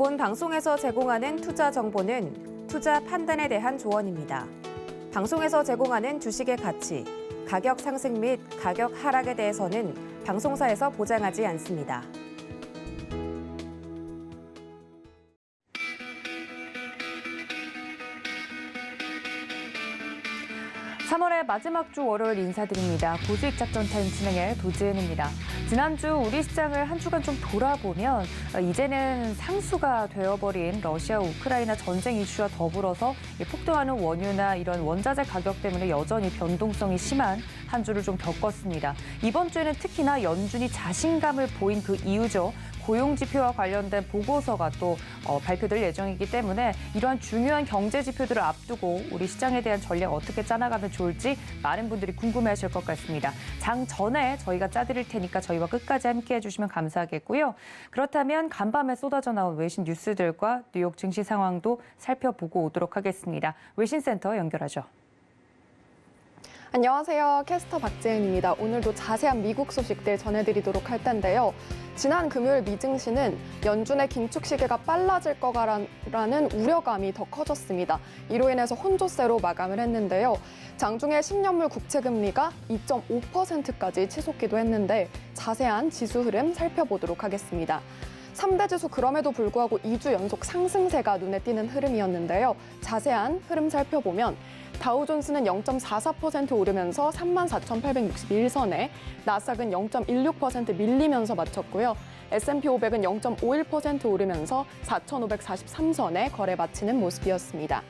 본 방송에서 제공하는 투자 정보는 투자 판단에 대한 조언입니다. 방송에서 제공하는 주식의 가치, 가격 상승 및 가격 하락에 대해서는 방송사에서 보장하지 않습니다. (3월의) 마지막 주 월요일 인사드립니다. 고수익작전 타임 진행의 도지은입니다. 지난주 우리 시장을 한 주간 좀 돌아보면 이제는 상수가 되어버린 러시아 우크라이나 전쟁 이슈와 더불어서 폭등하는 원유나 이런 원자재 가격 때문에 여전히 변동성이 심한 한 주를 좀 겪었습니다. 이번 주에는 특히나 연준이 자신감을 보인 그 이유죠. 고용 지표와 관련된 보고서가 또 발표될 예정이기 때문에 이러한 중요한 경제 지표들을 앞두고 우리 시장에 대한 전략 어떻게 짜나가면 좋을지 많은 분들이 궁금해하실 것 같습니다. 장 전에 저희가 짜드릴 테니까 저희와 끝까지 함께해 주시면 감사하겠고요. 그렇다면 간밤에 쏟아져 나온 외신 뉴스들과 뉴욕 증시 상황도 살펴보고 오도록 하겠습니다. 외신센터 연결하죠. 안녕하세요. 캐스터 박재은입니다. 오늘도 자세한 미국 소식들 전해드리도록 할 텐데요. 지난 금요일 미증시는 연준의 긴축 시기가 빨라질 거라는 우려감이 더 커졌습니다. 이로 인해서 혼조세로 마감을 했는데요. 장중에 10년물 국채금리가 2.5%까지 치솟기도 했는데 자세한 지수 흐름 살펴보도록 하겠습니다. 3대 지수 그럼에도 불구하고 2주 연속 상승세가 눈에 띄는 흐름이었는데요. 자세한 흐름 살펴보면 다우존스는 0.44% 오르면서 34,861선에, 나스닥은 0.16% 밀리면서 마쳤고요. S&P 500은 0.51% 오르면서 4,543선에 거래 마치는 모습이었습니다.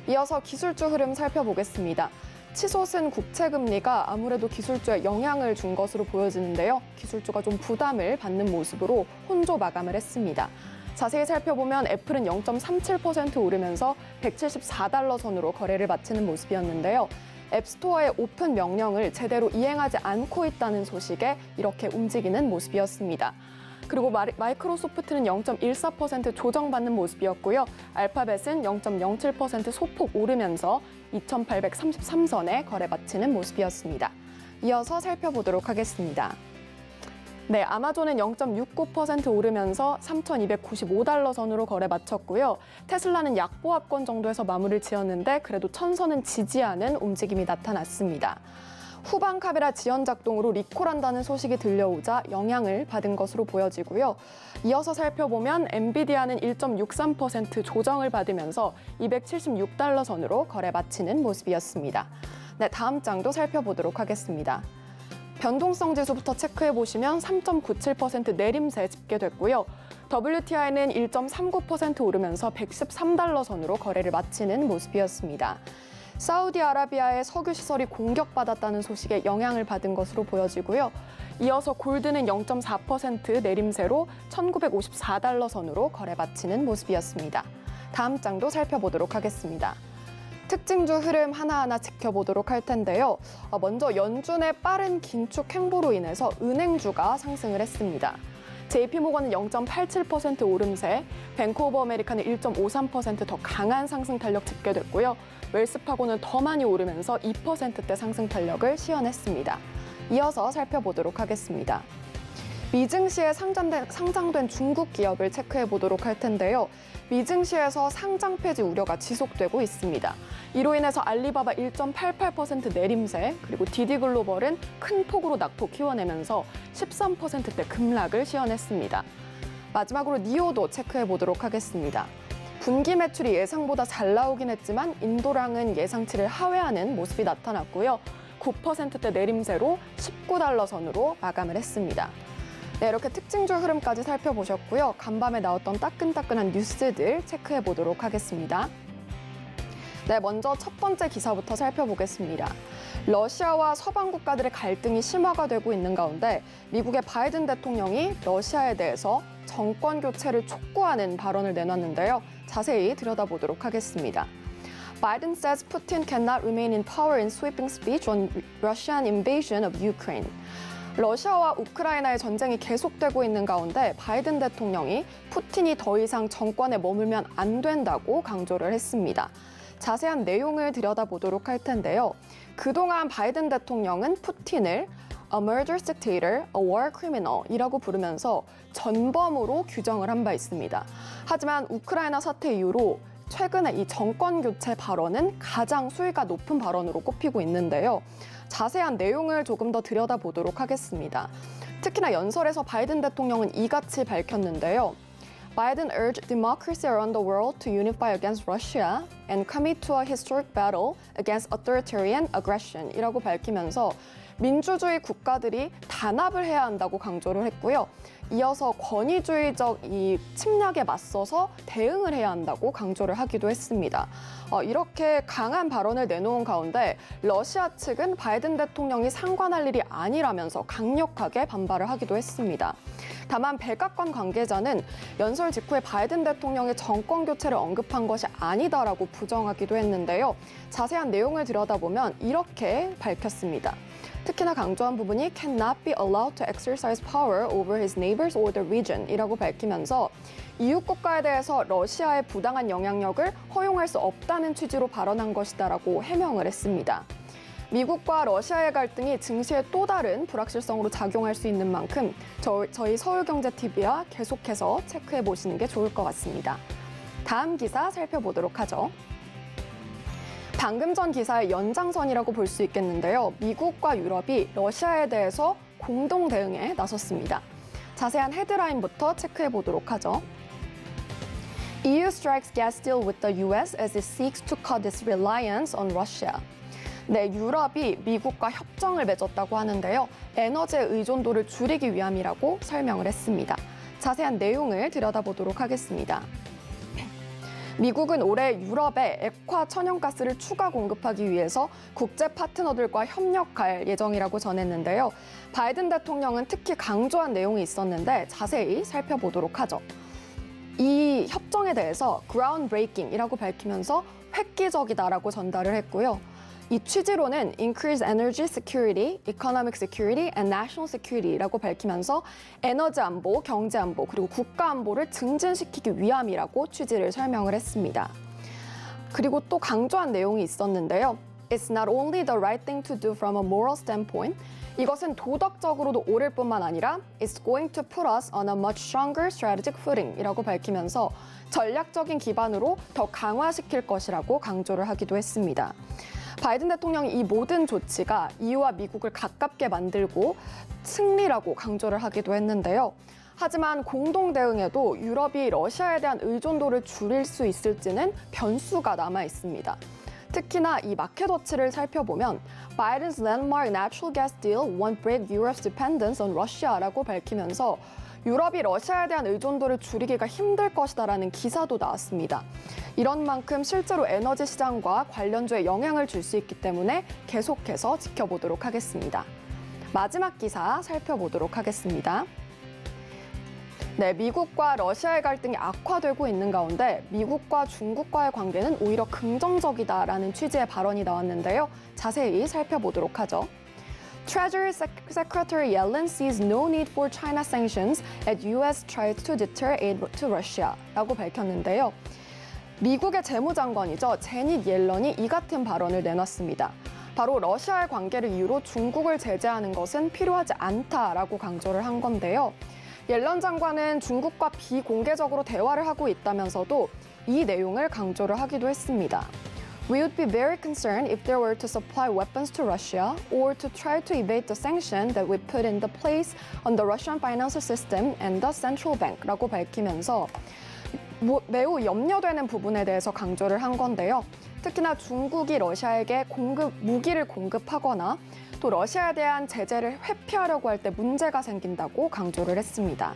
이어서 기술주 흐름 살펴보겠습니다. 치솟은 국채금리가 아무래도 기술주에 영향을 준 것으로 보여지는데요. 기술주가 좀 부담을 받는 모습으로 혼조 마감을 했습니다. 자세히 살펴보면 애플은 0.37% 오르면서 174달러 선으로 거래를 마치는 모습이었는데요. 앱스토어의 오픈 명령을 제대로 이행하지 않고 있다는 소식에 이렇게 움직이는 모습이었습니다. 그리고 마이크로소프트는 0.14% 조정받는 모습이었고요. 알파벳은 0.07% 소폭 오르면서 2,833선에 거래 마치는 모습이었습니다. 이어서 살펴보도록 하겠습니다. 네, 아마존은 0.69% 오르면서 3,295달러 선으로 거래 마쳤고요. 테슬라는 약보합권 정도에서 마무리를 지었는데 그래도 천선은 지지 않은 움직임이 나타났습니다. 후방 카메라 지연 작동으로 리콜한다는 소식이 들려오자 영향을 받은 것으로 보여지고요. 이어서 살펴보면 엔비디아는 1.63% 조정을 받으면서 276달러 선으로 거래 마치는 모습이었습니다. 네, 다음 장도 살펴보도록 하겠습니다. 변동성 지수부터 체크해보시면 3.97% 내림세 집계됐고요. WTI는 1.39% 오르면서 113달러 선으로 거래를 마치는 모습이었습니다. 사우디아라비아의 석유 시설이 공격받았다는 소식에 영향을 받은 것으로 보여지고요. 이어서 골드는 0.4% 내림세로 1,954달러 선으로 거래 마치는 모습이었습니다. 다음 장도 살펴보도록 하겠습니다. 특징주 흐름 하나하나 지켜보도록 할 텐데요. 먼저 연준의 빠른 긴축 행보로 인해서 은행주가 상승을 했습니다. JP모건은 0.87% 오름세, 뱅크 오브 아메리카는 1.53% 더 강한 상승 탄력 집계됐고요. 웰스파고는 더 많이 오르면서 2%대 상승 탄력을 시현했습니다. 이어서 살펴보도록 하겠습니다. 미증시에 상장된 중국 기업을 체크해 보도록 할 텐데요. 미증시에서 상장 폐지 우려가 지속되고 있습니다. 이로 인해서 알리바바 1.88% 내림세, 그리고 디디글로벌은 큰 폭으로 낙폭 키워내면서 13%대 급락을 시현했습니다. 마지막으로 니오도 체크해 보도록 하겠습니다. 분기 매출이 예상보다 잘 나오긴 했지만 인도랑은 예상치를 하회하는 모습이 나타났고요. 9%대 내림세로 19달러 선으로 마감을 했습니다. 네, 이렇게 특징주 흐름까지 살펴보셨고요. 간밤에 나왔던 따끈따끈한 뉴스들 체크해 보도록 하겠습니다. 네, 먼저 첫 번째 기사부터 살펴보겠습니다. 러시아와 서방 국가들의 갈등이 심화가 되고 있는 가운데 미국의 바이든 대통령이 러시아에 대해서 정권 교체를 촉구하는 발언을 내놨는데요. 자세히 들여다보도록 하겠습니다. Biden says Putin cannot remain in power in sweeping speech on Russian invasion of Ukraine. 러시아와 우크라이나의 전쟁이 계속되고 있는 가운데 바이든 대통령이 푸틴이 더 이상 정권에 머물면 안 된다고 강조를 했습니다. 자세한 내용을 들여다보도록 할 텐데요. 그동안 바이든 대통령은 푸틴을 a murderous dictator, a war criminal 이라고 부르면서 전범으로 규정을 한 바 있습니다. 하지만 우크라이나 사태 이후로 최근에 이 정권 교체 발언은 가장 수위가 높은 발언으로 꼽히고 있는데요. 자세한 내용을 조금 더 들여다보도록 하겠습니다. 특히나 연설에서 바이든 대통령은 이같이 밝혔는데요. Biden urged democracy around the world to unify against Russia and commit to a historic battle against authoritarian aggression 이라고 밝히면서 민주주의 국가들이 단합을 해야 한다고 강조를 했고요. 이어서 권위주의적 이 침략에 맞서서 대응을 해야 한다고 강조를 하기도 했습니다. 이렇게 강한 발언을 내놓은 가운데 러시아 측은 바이든 대통령이 상관할 일이 아니라면서 강력하게 반발을 하기도 했습니다. 다만 백악관 관계자는 연설 직후에 바이든 대통령의 정권 교체를 언급한 것이 아니다라고 부정하기도 했는데요. 자세한 내용을 들여다보면 이렇게 밝혔습니다. 특히나 강조한 부분이 cannot be allowed to exercise power over his neighbors or the region 이라고 밝히면서 이웃 국가에 대해서 러시아의 부당한 영향력을 허용할 수 없다는 취지로 발언한 것이다라고 해명을 했습니다. 미국과 러시아의 갈등이 증시에 또 다른 불확실성으로 작용할 수 있는 만큼 저희 서울경제TV와 계속해서 체크해 보시는 게 좋을 것 같습니다. 다음 기사 살펴보도록 하죠. 방금 전 기사의 연장선이라고 볼 수 있겠는데요. 미국과 유럽이 러시아에 대해서 공동 대응에 나섰습니다. 자세한 헤드라인부터 체크해 보도록 하죠. EU strikes gas deal with the US as it seeks to cut its reliance on Russia. 네, 유럽이 미국과 협정을 맺었다고 하는데요. 에너지의 의존도를 줄이기 위함이라고 설명을 했습니다. 자세한 내용을 들여다보도록 하겠습니다. 미국은 올해 유럽에 액화 천연가스를 추가 공급하기 위해서 국제 파트너들과 협력할 예정이라고 전했는데요. 바이든 대통령은 특히 강조한 내용이 있었는데 자세히 살펴보도록 하죠. 이 협정에 대해서 groundbreaking이라고 밝히면서 획기적이다라고 전달을 했고요. 이 취지로는 increase energy security, economic security, and national security라고 밝히면서 에너지 안보, 경제 안보, 그리고 국가 안보를 증진시키기 위함이라고 취지를 설명을 했습니다. 그리고 또 강조한 내용이 있었는데요. It's not only the right thing to do from a moral standpoint. 이것은 도덕적으로도 옳을 뿐만 아니라 It's going to put us on a much stronger strategic footing 이라고 밝히면서 전략적인 기반으로 더 강화시킬 것이라고 강조를 하기도 했습니다. 바이든 대통령이 이 모든 조치가 EU와 미국을 가깝게 만들고 승리라고 강조를 하기도 했는데요. 하지만 공동 대응에도 유럽이 러시아에 대한 의존도를 줄일 수 있을지는 변수가 남아 있습니다. 특히나 이 마켓워치를 살펴보면 Biden's landmark natural gas deal won't break Europe's dependence on Russia라고 밝히면서 유럽이 러시아에 대한 의존도를 줄이기가 힘들 것이다라는 기사도 나왔습니다. 이런 만큼 실제로 에너지 시장과 관련주에 영향을 줄 수 있기 때문에 계속해서 지켜보도록 하겠습니다. 마지막 기사 살펴보도록 하겠습니다. 네, 미국과 러시아의 갈등이 악화되고 있는 가운데 미국과 중국과의 관계는 오히려 긍정적이다라는 취지의 발언이 나왔는데요. 자세히 살펴보도록 하죠. Treasury Secretary Yellen sees no need for China sanctions as U.S. tries to deter aid to Russia라고 밝혔는데요. 미국의 재무장관이죠. 제닛 옐런이 이 같은 발언을 내놨습니다. 바로 러시아의 관계를 이유로 중국을 제재하는 것은 필요하지 않다라고 강조를 한 건데요. 옐런 장관은 중국과 비공개적으로 대화를 하고 있다면서도 이 내용을 강조를 하기도 했습니다. We would be very concerned if they were to supply weapons to Russia or to try to evade the sanction that we put in the place on the Russian financial system and the central bank라고 밝히면서 매우 염려되는 부분에 대해서 강조를 한 건데요. 특히나 중국이 러시아에게 무기를 공급하거나 또 러시아에 대한 제재를 회피하려고 할 때 문제가 생긴다고 강조를 했습니다.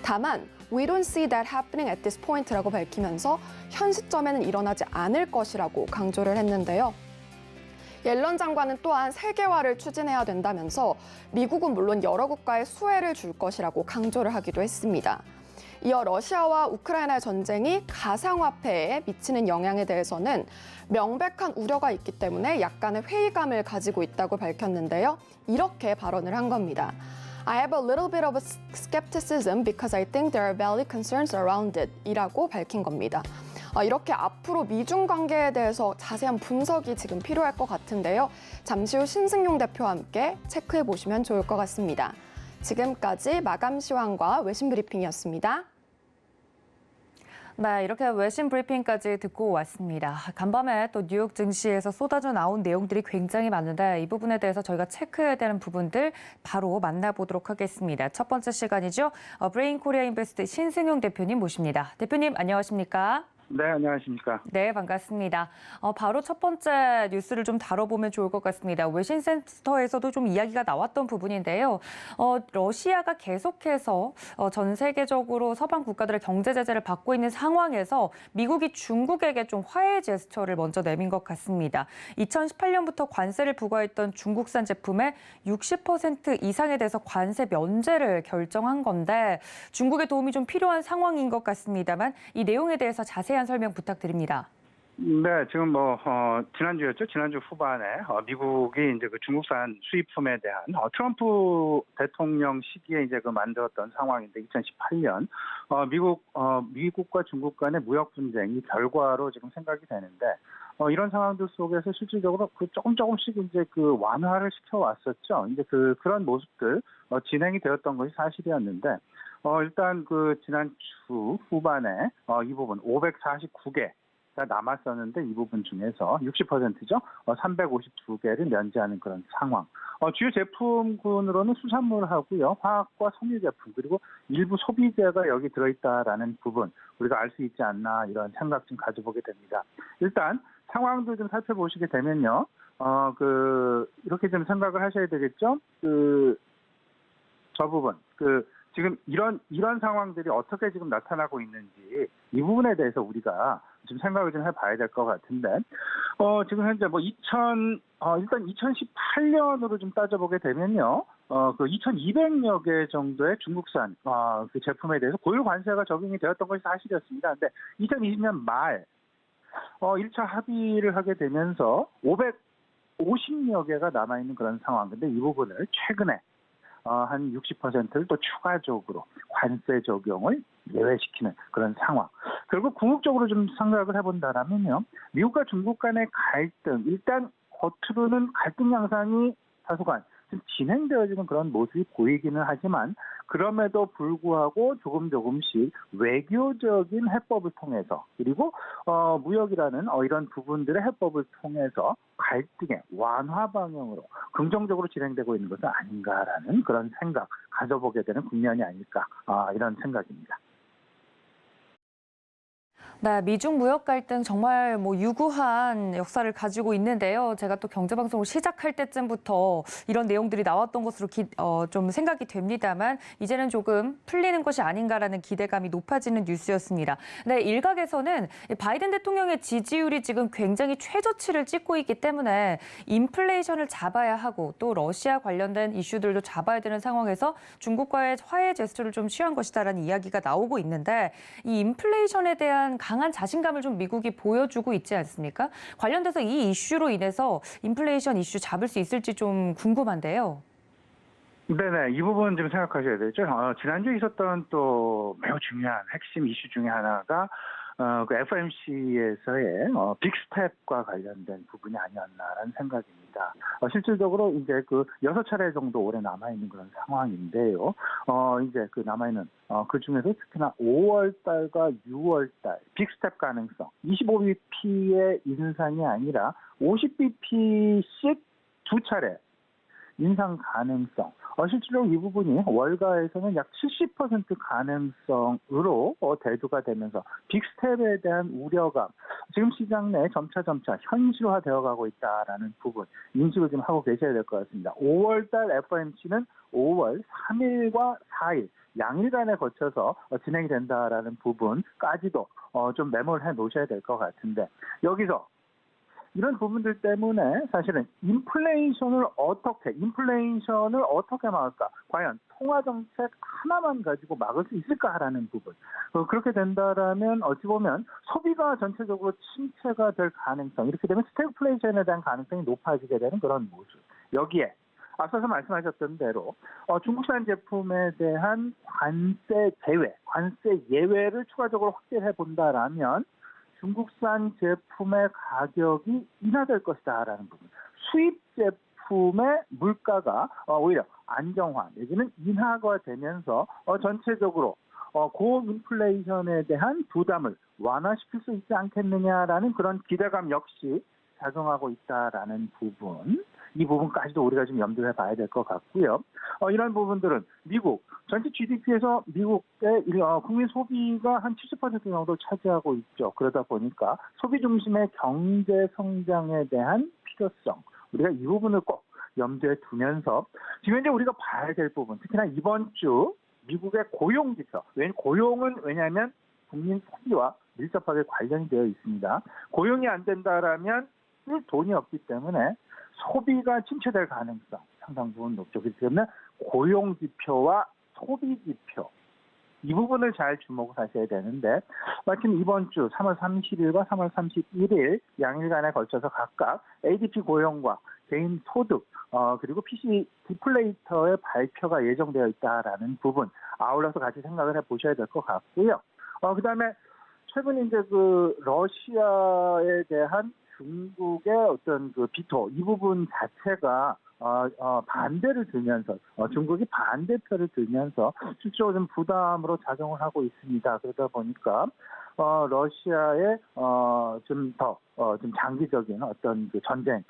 다만 We don't see that happening at this point라고 밝히면서 현 시점에는 일어나지 않을 것이라고 강조를 했는데요. 옐런 장관은 또한 세계화를 추진해야 된다면서 미국은 물론 여러 국가에 수혜를 줄 것이라고 강조를 하기도 했습니다. 이어 러시아와 우크라이나의 전쟁이 가상화폐에 미치는 영향에 대해서는 명백한 우려가 있기 때문에 약간의 회의감을 가지고 있다고 밝혔는데요. 이렇게 발언을 한 겁니다. I have a little bit of a skepticism because I think there are valid concerns around it 이라고 밝힌 겁니다. 이렇게 앞으로 미중 관계에 대해서 자세한 분석이 지금 필요할 것 같은데요. 잠시 후 신승용 대표와 함께 체크해 보시면 좋을 것 같습니다. 지금까지 마감 시황과 외신 브리핑이었습니다. 네, 이렇게 외신 브리핑까지 듣고 왔습니다. 간밤에 또 뉴욕 증시에서 쏟아져 나온 내용들이 굉장히 많은데 이 부분에 대해서 저희가 체크해야 되는 부분들 바로 만나보도록 하겠습니다. 첫 번째 시간이죠. 브레인 코리아 인베스트 신승용 대표님 모십니다. 대표님 안녕하십니까? 네, 안녕하십니까. 네, 반갑습니다. 바로 첫 번째 뉴스를 좀 다뤄보면 좋을 것 같습니다. 외신센터에서도 좀 이야기가 나왔던 부분인데요. 러시아가 계속해서 전 세계적으로 서방 국가들의 경제 제재를 받고 있는 상황에서 미국이 중국에게 좀 화해 제스처를 먼저 내민 것 같습니다. 2018년부터 관세를 부과했던 중국산 제품의 60% 이상에 대해서 관세 면제를 결정한 건데 중국의 도움이 좀 필요한 상황인 것 같습니다만 이 내용에 대해서 자세한 설명 부탁드립니다. 네, 지금 지난주였죠. 지난주 후반에 미국이 이제 그 중국산 수입품에 대한 트럼프 대통령 시기에 이제 그 만들었던 상황인데 2018년 미국과 중국 간의 무역 분쟁이 결과로 지금 생각이 되는데 이런 상황들 속에서 실질적으로 그 조금씩 이제 그 완화를 시켜왔었죠. 이제 그런 모습들 진행이 되었던 것이 사실이었는데 일단 그 지난주 후반에 이 부분 549개 가 남았었는데 이 부분 중에서 60%죠. 352개를 면제하는 그런 상황. 주요 제품군으로는 수산물하고요, 화학과 섬유 제품 그리고 일부 소비재가 여기 들어있다라는 부분 우리가 알 수 있지 않나 이런 생각 좀 가져보게 됩니다. 일단 상황도 좀 살펴보시게 되면요, 이렇게 좀 생각을 하셔야 되겠죠. 저 부분 지금 이런 상황들이 어떻게 지금 나타나고 있는지 이 부분에 대해서 우리가 좀 생각을 좀 해봐야 될 것 같은데 지금 현재 일단 2018년으로 좀 따져보게 되면요, 2,200여 개 정도의 중국산 그 제품에 대해서 고유 관세가 적용이 되었던 것이 사실이었습니다. 근데 2020년 말 1차 합의를 하게 되면서 550여 개가 남아 있는 그런 상황. 근데 이 부분을 최근에 한 60%를 또 추가적으로 관세 적용을 예외시키는 그런 상황. 결국 궁극적으로 좀 생각을 해본다면요, 미국과 중국 간의 갈등, 일단 겉으로는 갈등 양상이 다소간 좀 진행되어지는 그런 모습이 보이기는 하지만 그럼에도 불구하고 조금씩 외교적인 해법을 통해서 그리고 무역이라는 이런 부분들의 해법을 통해서 갈등의 완화 방향으로 긍정적으로 진행되고 있는 것은 아닌가라는 그런 생각 가져보게 되는 국면이 아닐까 이런 생각입니다. 네, 미중 무역 갈등 정말 유구한 역사를 가지고 있는데요. 제가 또 경제방송을 시작할 때쯤부터 이런 내용들이 나왔던 것으로 좀 생각이 됩니다만 이제는 조금 풀리는 것이 아닌가라는 기대감이 높아지는 뉴스였습니다. 네, 일각에서는 바이든 대통령의 지지율이 지금 굉장히 최저치를 찍고 있기 때문에 인플레이션을 잡아야 하고 또 러시아 관련된 이슈들도 잡아야 되는 상황에서 중국과의 화해 제스처를 좀 취한 것이다라는 이야기가 나오고 있는데 이 인플레이션에 대한 강한 자신감을 좀 미국이 보여주고 있지 않습니까? 관련돼서 이 이슈로 인해서 인플레이션 이슈 잡을 수 있을지 좀 궁금한데요. 네네, 이 부분 좀 생각하셔야 되죠. 지난주에 있었던 또 매우 중요한 핵심 이슈 중에 하나가 그 FOMC에서의 빅스텝과 관련된 부분이 아니었나라는 생각입니다. 실질적으로 이제 6차례 정도 올해 남아있는 그런 상황인데요. 이제 남아있는 그 중에서 특히나 5월달과 6월달 빅스텝 가능성 25bp의 인상이 아니라 50bp씩 2차례 인상 가능성. 실제로 이 부분이 월가에서는 약 70% 가능성으로 대두가 되면서 빅스텝에 대한 우려가 지금 시장 내에 점차 현실화되어 가고 있다라는 부분 인식을 좀 하고 계셔야 될 것 같습니다. 5월달 FOMC는 5월 3일과 4일 양일간에 거쳐서 진행이 된다라는 부분까지도 좀 메모를 해 놓으셔야 될 것 같은데 여기서 이런 부분들 때문에 사실은 인플레이션을 어떻게 막을까? 과연 통화정책 하나만 가지고 막을 수 있을까라는 부분. 그렇게 된다라면 어찌 보면 소비가 전체적으로 침체가 될 가능성, 이렇게 되면 스태그플레이션에 대한 가능성이 높아지게 되는 그런 모습. 여기에 앞서서 말씀하셨던 대로 중국산 제품에 대한 관세 예외를 추가적으로 확대해 본다라면 중국산 제품의 가격이 인하될 것이다라는 부분. 수입 제품의 물가가 오히려 안정화 내지는 인하가 되면서 전체적으로 고인플레이션에 대한 부담을 완화시킬 수 있지 않겠느냐라는 그런 기대감 역시 작용하고 있다라는 부분. 이 부분까지도 우리가 좀 염두해 봐야 될 것 같고요. 이런 부분들은 미국 전체 GDP에서 미국의 국민 소비가 한 70% 정도 차지하고 있죠. 그러다 보니까 소비 중심의 경제 성장에 대한 필요성, 우리가 이 부분을 꼭 염두에 두면서 지금 현재 우리가 봐야 될 부분, 특히나 이번 주 미국의 고용 지표. 왜냐하면 국민 소비와 밀접하게 관련이 되어 있습니다. 고용이 안 된다라면 쓸 돈이 없기 때문에 소비가 침체될 가능성 상당 부분 높죠. 그렇기 때문에 고용 지표와 소비 지표 이 부분을 잘 주목하셔야 되는데 마침 이번 주 3월 30일과 3월 31일 양일간에 걸쳐서 각각 ADP 고용과 개인 소득 그리고 PC 디플레이터의 발표가 예정되어 있다라는 부분 아울러서 같이 생각을 해보셔야 될 것 같고요. 그다음에 최근 이제 그 러시아에 대한 중국의 어떤 그 비토 이 부분 자체가 반대를 들면서 중국이 반대표를 들면서 실제로 좀 부담으로 작용을 하고 있습니다. 그러다 보니까 러시아의 좀 더 좀 장기적인 어떤 그 전쟁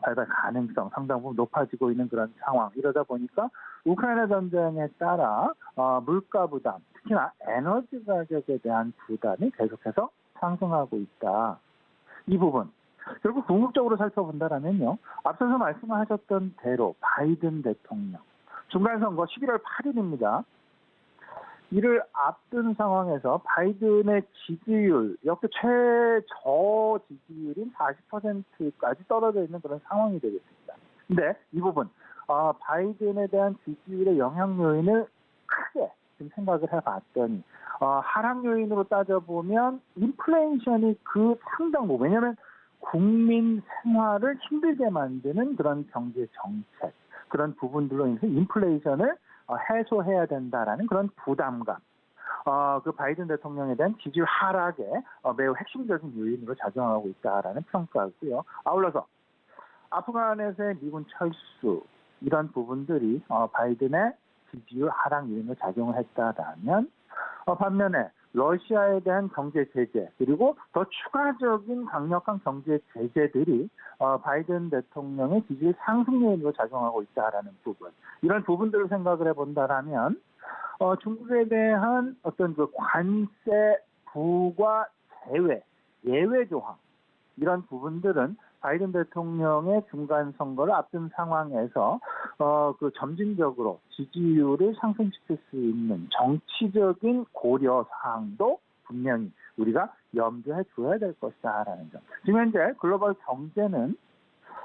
발발 가능성 상당 부분 높아지고 있는 그런 상황. 이러다 보니까 우크라이나 전쟁에 따라 물가 부담, 특히나 에너지 가격에 대한 부담이 계속해서 상승하고 있다. 이 부분. 결국 궁극적으로 살펴본다면요. 앞서서 말씀하셨던 대로 바이든 대통령 중간선거 11월 8일입니다. 이를 앞둔 상황에서 바이든의 지지율, 역대 최저 지지율인 40%까지 떨어져 있는 그런 상황이 되겠습니다. 근데 이 부분, 바이든에 대한 지지율의 영향 요인을 크게 좀 생각을 해봤더니 하락 요인으로 따져보면 인플레이션이 그 상당 부분, 왜냐하면 국민 생활을 힘들게 만드는 그런 경제 정책, 그런 부분들로 인해서 인플레이션을 해소해야 된다라는 그런 부담감, 그 바이든 대통령에 대한 지지율 하락에 매우 핵심적인 요인으로 작용하고 있다라는 평가고요. 아울러서 아프간에서의 미군 철수 이런 부분들이 바이든의 지지율 하락 요인으로 작용을 했다라면 반면에 러시아에 대한 경제 제재 그리고 더 추가적인 강력한 경제 제재들이 바이든 대통령의 지지율 상승 요인으로 작용하고 있다라는 부분 이런 부분들을 생각을 해본다라면 중국에 대한 어떤 그 관세 부과 제외 예외 조항 이런 부분들은 바이든 대통령의 중간 선거를 앞둔 상황에서 그 점진적으로 지지율을 상승시킬 수 있는 정치적인 고려 사항도 분명히 우리가 염두해 줘야 될 것이다라는 점. 지금 현재 글로벌 경제는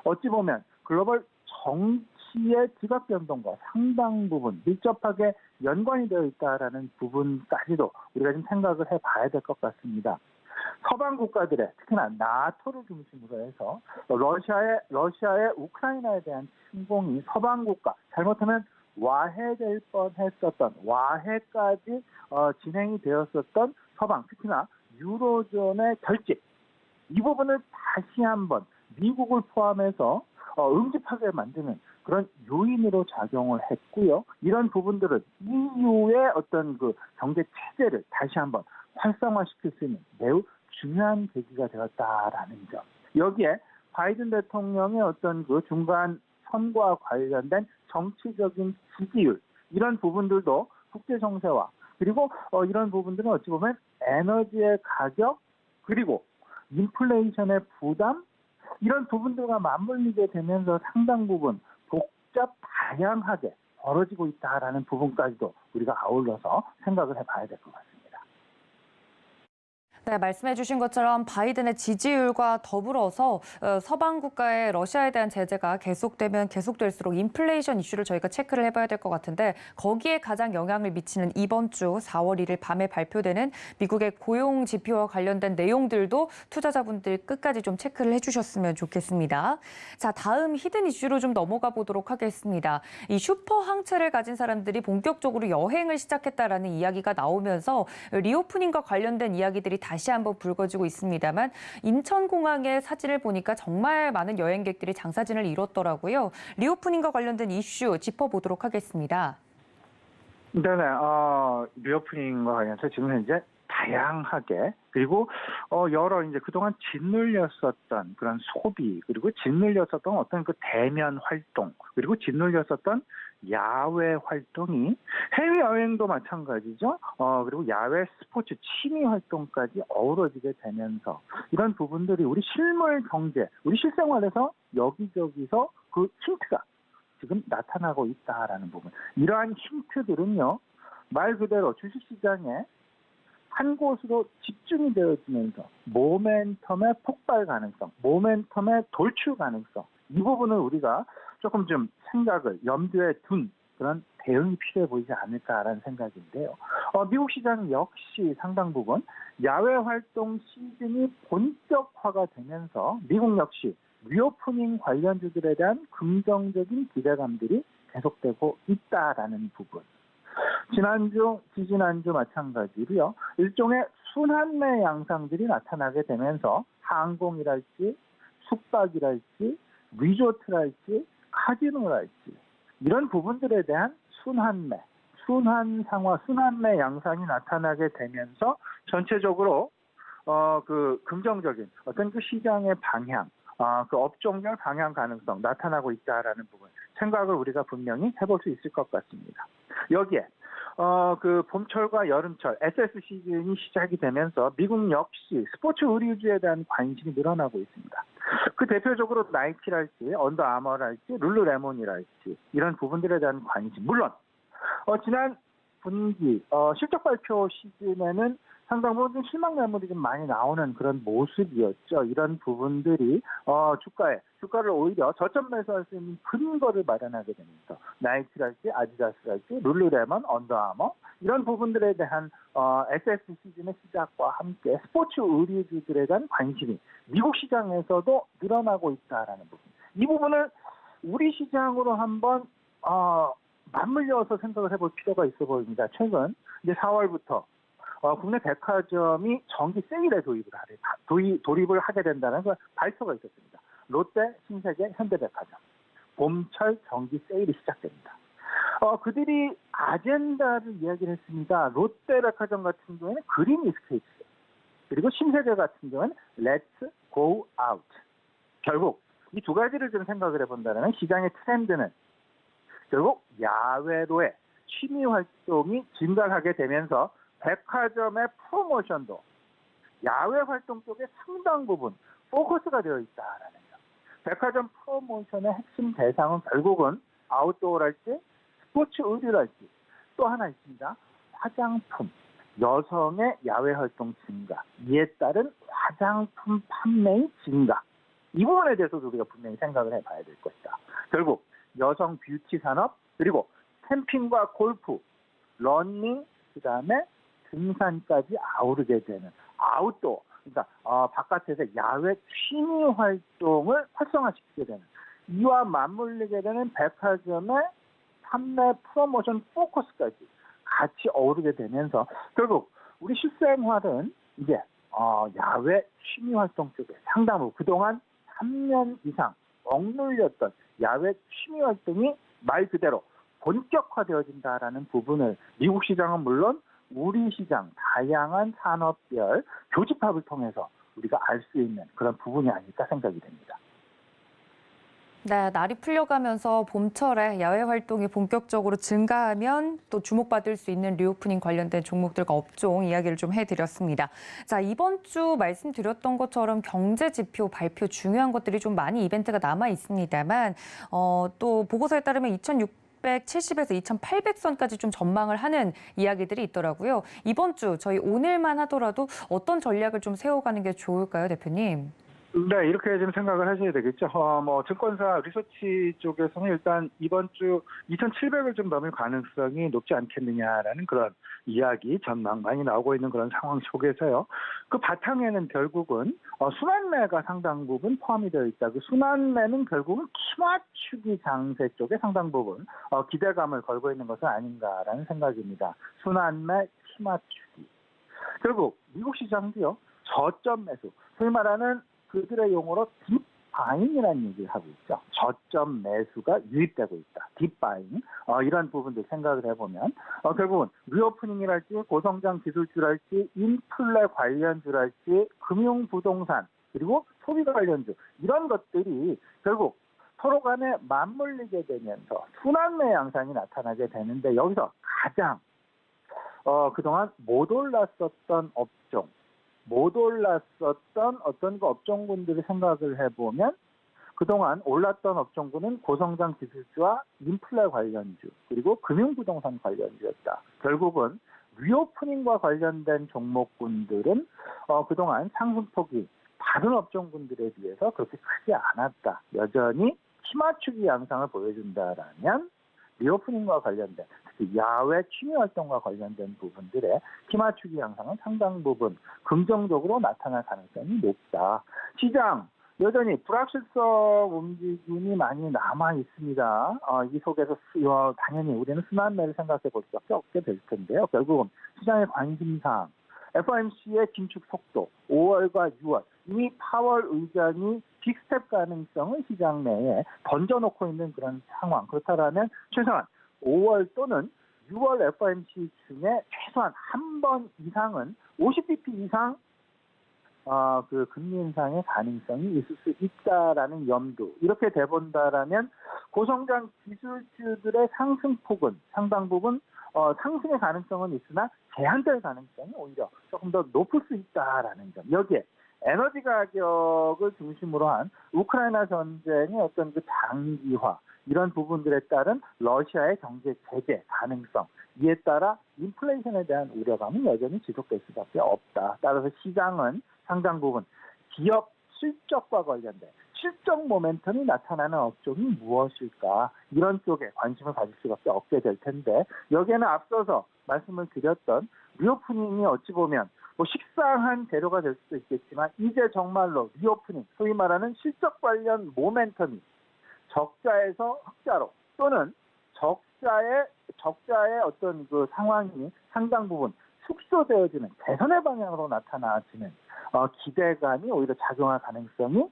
어찌 보면 글로벌 정치의 지각 변동과 상당 부분 밀접하게 연관이 되어 있다라는 부분까지도 우리가 좀 생각을 해봐야 될 것 같습니다. 서방 국가들의 특히나 나토를 중심으로 해서 러시아의 우크라이나에 대한 침공이 서방 국가 잘못하면 와해될 뻔했었던 와해까지 진행이 되었었던 서방 특히나 유로존의 결집 이 부분을 다시 한번 미국을 포함해서 응집하게 만드는 그런 요인으로 작용을 했고요. 이런 부분들은 EU의 어떤 그 경제 체제를 다시 한번 활성화시킬 수 있는 매우 중요한 계기가 되었다라는 점. 여기에 바이든 대통령의 어떤 그 중간 선거와 관련된 정치적인 지지율 이런 부분들도 국제 정세와 그리고 이런 부분들은 어찌 보면 에너지의 가격 그리고 인플레이션의 부담 이런 부분들과 맞물리게 되면서 상당 부분 복잡 다양하게 벌어지고 있다라는 부분까지도 우리가 아울러서 생각을 해봐야 될 것 같습니다. 네, 말씀해 주신 것처럼 바이든의 지지율과 더불어서 서방 국가의 러시아에 대한 제재가 계속되면 계속될수록 인플레이션 이슈를 저희가 체크를 해봐야 될 것 같은데 거기에 가장 영향을 미치는 이번 주 4월 1일 밤에 발표되는 미국의 고용 지표와 관련된 내용들도 투자자분들 끝까지 좀 체크를 해주셨으면 좋겠습니다. 자, 다음 히든 이슈로 좀 넘어가 보도록 하겠습니다. 이 슈퍼 항체를 가진 사람들이 본격적으로 여행을 시작했다라는 이야기가 나오면서 리오프닝과 관련된 이야기들이 다시 한번 불거지고 있습니다만 인천공항의 사진을 보니까 정말 많은 여행객들이 장사진을 이뤘더라고요. 리오프닝과 관련된 이슈 짚어보도록 하겠습니다. 네네, 리오프닝과 관련해서 지금 현재 다양하게 그리고 여러 이제 그동안 짓눌렸었던 그런 소비 그리고 짓눌렸었던 어떤 그 대면 활동 그리고 짓눌렸었던 야외 활동이 해외 여행도 마찬가지죠. 그리고 야외 스포츠 취미 활동까지 어우러지게 되면서 이런 부분들이 우리 실물 경제, 우리 실생활에서 여기저기서 그 힌트가 지금 나타나고 있다라는 부분. 이러한 힌트들은요, 말 그대로 주식시장에 한 곳으로 집중이 되어지면서 모멘텀의 폭발 가능성, 모멘텀의 돌출 가능성, 이 부분을 우리가 조금 좀 생각을 염두에 둔 그런 대응이 필요해 보이지 않을까라는 생각인데요. 미국 시장 역시 상당 부분 야외 활동 시즌이 본격화가 되면서 미국 역시 리오프닝 관련주들에 대한 긍정적인 기대감들이 계속되고 있다라는 부분. 지난주, 지지난주 마찬가지로요. 일종의 순환매 양상들이 나타나게 되면서 항공이랄지 숙박이랄지 리조트랄지 카지노랄지 이런 부분들에 대한 순환매, 순환상화, 순환매 양상이 나타나게 되면서 전체적으로 그 긍정적인 어떤 그 시장의 방향, 그 업종별 방향 가능성 나타나고 있다라는 부분 생각을 우리가 분명히 해볼 수 있을 것 같습니다. 여기에 그 봄철과 여름철 SS 시즌이 시작이 되면서 미국 역시 스포츠 의류주에 대한 관심이 늘어나고 있습니다. 그 대표적으로 나이키랄지 언더아머랄지 룰루레몬이랄지 이런 부분들에 대한 관심 물론 지난 분기 실적 발표 시즌에는 상당 부분 좀 실망 매물이 좀 많이 나오는 그런 모습이었죠. 이런 부분들이 주가를 오히려 저점 매수할 수 있는 근거를 마련하게 됩니다. 나이키랄지 아디다스랄지 룰루레몬, 언더아머 이런 부분들에 대한 SS 시즌의 시작과 함께 스포츠 의류주들에 대한 관심이 미국 시장에서도 늘어나고 있다라는 부분. 이 부분을 우리 시장으로 한번 맞물려서 생각을 해볼 필요가 있어 보입니다. 최근 이제 4월부터 국내 백화점이 정기 세일에 돌입을 하게 된다는 그 발표가 있었습니다. 롯데, 신세계, 현대백화점 봄철 정기 세일이 시작됩니다. 그들이 아젠다를 이야기를 했습니다. 롯데백화점 같은 경우에는 그린 이스케이트 그리고 신세계 같은 경우에는 렛츠 고 아웃. 결국 이 두 가지를 좀 생각을 해본다면 시장의 트렌드는 결국 야외로의 취미 활동이 증가하게 되면서 백화점의 프로모션도 야외 활동 쪽에 상당 부분 포커스가 되어 있다라는 점. 백화점 프로모션의 핵심 대상은 결국은 아웃도어랄지 스포츠 의류랄지 또 하나 있습니다. 화장품, 여성의 야외 활동 증가, 이에 따른 화장품 판매의 증가. 이 부분에 대해서도 우리가 분명히 생각을 해봐야 될 것이다. 결국 여성 뷰티 산업 그리고 캠핑과 골프, 러닝, 그다음에 등산까지 아우르게 되는 아웃도어, 그러니까 바깥에서 야외 취미 활동을 활성화시키게 되는 이와 맞물리게 되는 백화점의 판매 프로모션 포커스까지 같이 어우르게 되면서 결국 우리 실생활은 이제 야외 취미 활동 쪽에 상당 부분 그동안 3년 이상 억눌렸던 야외 취미 활동이 말 그대로 본격화되어진다라는 부분을 미국 시장은 물론 우리 시장 다양한 산업별 교집합을 통해서 우리가 알 수 있는 그런 부분이 아닐까 생각이 됩니다. 네, 날이 풀려가면서 봄철에 야외 활동이 본격적으로 증가하면 또 주목받을 수 있는 리오프닝 관련된 종목들과 업종 이야기를 좀 해드렸습니다. 자, 이번 주 말씀드렸던 것처럼 경제 지표 발표 중요한 것들이 좀 많이 이벤트가 남아 있습니다만 또 보고서에 따르면 2,670에서 2,800선까지 좀 전망을 하는 이야기들이 있더라고요. 이번 주 저희 오늘만 하더라도 어떤 전략을 좀 세워가는 게 좋을까요, 대표님? 네, 이렇게 좀 생각을 하셔야 되겠죠. 증권사 리서치 쪽에서는 일단 이번 주 2,700을 좀 넘을 가능성이 높지 않겠느냐라는 그런 이야기, 전망 많이 나오고 있는 그런 상황 속에서요. 그 바탕에는 결국은 순환매가 상당 부분 포함이 되어 있다. 그 순환매는 결국은 키맞추기 장세 쪽에 상당 부분 기대감을 걸고 있는 것은 아닌가라는 생각입니다. 순환매, 키맞추기. 결국 미국 시장도요. 저점 매수, 소위 말하는 그들의 용어로 딥바잉이라는 얘기를 하고 있죠. 저점 매수가 유입되고 있다. 딥바잉. 이런 부분들 생각을 해보면 결국은 리오프닝이랄지 고성장 기술주랄지 인플레 관련주랄지 금융부동산 그리고 소비 관련주 이런 것들이 결국 서로 간에 맞물리게 되면서 순환매 양상이 나타나게 되는데 여기서 가장 그동안 못 올랐었던 업종, 못 올랐었던 어떤 그 업종군들을 생각을 해보면 그동안 올랐던 업종군은 고성장 기술주와 인플레 관련주 그리고 금융부동산 관련주였다. 결국은 리오프닝과 관련된 종목군들은 그동안 상승폭이 다른 업종군들에 비해서 그렇게 크지 않았다. 여전히 키맞추기 양상을 보여준다라면 리오프닝과 관련된 특히 야외 취미활동과 관련된 부분들의 키맞추기 양상은 상당 부분 긍정적으로 나타날 가능성이 높다. 시장 여전히 불확실성 움직임이 많이 남아 있습니다. 이 속에서 당연히 우리는 순환매를 생각해 볼 수밖에 없게 될 텐데요. 결국은 시장의 관심사항, FOMC의 긴축 속도, 5월과 6월 이미 파월 의장이 빅스텝 가능성을 시장 내에 던져놓고 있는 그런 상황. 그렇다면 최소한 5월 또는 6월 FOMC 중에 최소한 한 번 이상은 50bp 이상 그 금리 인상의 가능성이 있을 수 있다라는 염두. 이렇게 돼본다라면 고성장 기술주들의 상승폭은 상당 부분 상승의 가능성은 있으나 제한될 가능성이 오히려 조금 더 높을 수 있다라는 점. 여기에 에너지 가격을 중심으로 한 우크라이나 전쟁의 어떤 그 장기화 이런 부분들에 따른 러시아의 경제 제재 가능성 이에 따라 인플레이션에 대한 우려감은 여전히 지속될 수밖에 없다. 따라서 시장은 상당 부분 기업 실적과 관련된 실적 모멘텀이 나타나는 업종이 무엇일까 이런 쪽에 관심을 가질 수밖에 없게 될 텐데 여기에는 앞서서 말씀을 드렸던 리오프닝이 어찌 보면 뭐 식상한 재료가 될 수도 있겠지만 이제 정말로 리오프닝 소위 말하는 실적 관련 모멘텀이 적자에서 흑자로 또는 적자의 어떤 그 상황이 상당 부분 축소되어지는 개선의 방향으로 나타나지는 기대감이 오히려 작용할 가능성이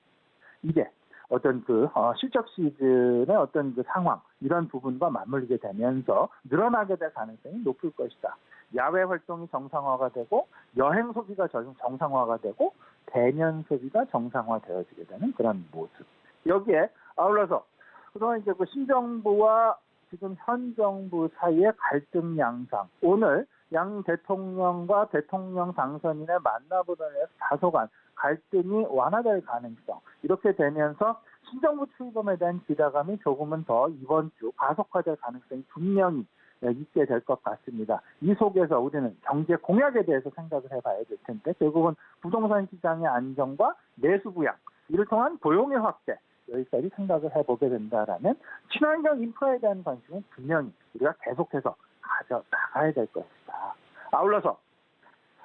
이제 어떤 그 실적 시즌의 어떤 그 상황 이런 부분과 맞물리게 되면서 늘어나게 될 가능성이 높을 것이다. 야외 활동이 정상화가 되고 여행 소비가 정상화가 되고 대면 소비가 정상화되어지게 되는 그런 모습. 여기에 아울러서 그동안 이제 그 신정부와 지금 현 정부 사이의 갈등 양상. 오늘 양 대통령과 대통령 당선인의 만나보던 데서 다소간 갈등이 완화될 가능성. 이렇게 되면서 신정부 출범에 대한 기대감이 조금은 더 이번 주 가속화될 가능성이 분명히 있게 될 것 같습니다. 이 속에서 우리는 경제 공약에 대해서 생각을 해봐야 될 텐데 결국은 부동산 시장의 안정과 내수 부양 이를 통한 고용의 확대 여기까지 생각을 해보게 된다라면 친환경 인프라에 대한 관심은 분명히 우리가 계속해서 가져나가야 될 것이다. 아울러서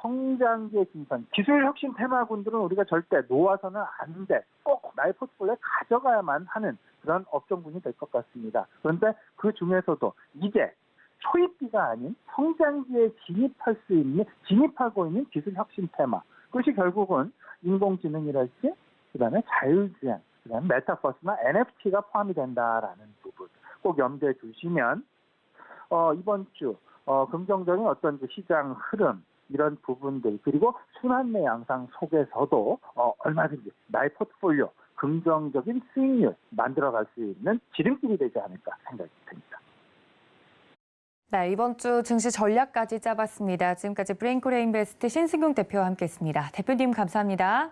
성장기의 진선, 기술 혁신 테마군들은 우리가 절대 놓아서는 안 돼. 꼭 나의 포트폴리오에 가져가야만 하는 그런 업종군이 될 것 같습니다. 그런데 그 중에서도 이제 초입기가 아닌 성장기에 진입하고 있는 기술 혁신 테마. 그것이 결국은 인공지능이랄지, 그다음에 자율주행, 그다음에 메타버스나 NFT가 포함이 된다라는 부분 꼭 염두에 두시면 이번 주 긍정적인 어떤 그 시장 흐름 이런 부분들 그리고 순환매 양상 속에서도 얼마든지 나의 포트폴리오 긍정적인 수익률 만들어갈 수 있는 지름길이 되지 않을까 생각이 듭니다. 네, 이번 주 증시 전략까지 짜봤습니다. 지금까지 브레인코리아 인베스트 신승용 대표와 함께했습니다. 대표님 감사합니다.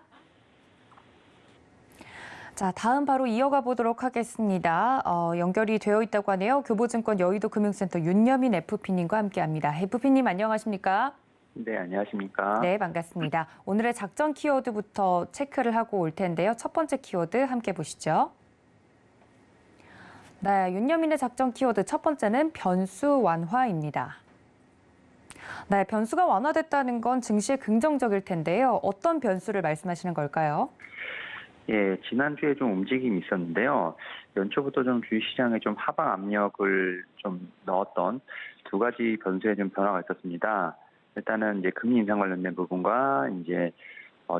자, 다음 바로 이어가 보도록 하겠습니다. 연결이 되어 있다고 하네요. 교보증권 여의도금융센터 윤여민 FP님과 함께합니다. FP님 안녕하십니까? 네, 안녕하십니까? 네, 반갑습니다. 오늘의 작전 키워드부터 체크를 하고 올 텐데요. 첫 번째 키워드 함께 보시죠. 네, 윤여민의 작전 키워드 첫 번째는 변수 완화입니다. 네, 변수가 완화됐다는 건 증시에 긍정적일 텐데요. 어떤 변수를 말씀하시는 걸까요? 예, 지난주에 좀 움직임이 있었는데요. 연초부터 좀 주식시장에 좀 하방 압력을 좀 넣었던 두 가지 변수에 좀 변화가 있었습니다. 일단은 이제 금리 인상 관련된 부분과 이제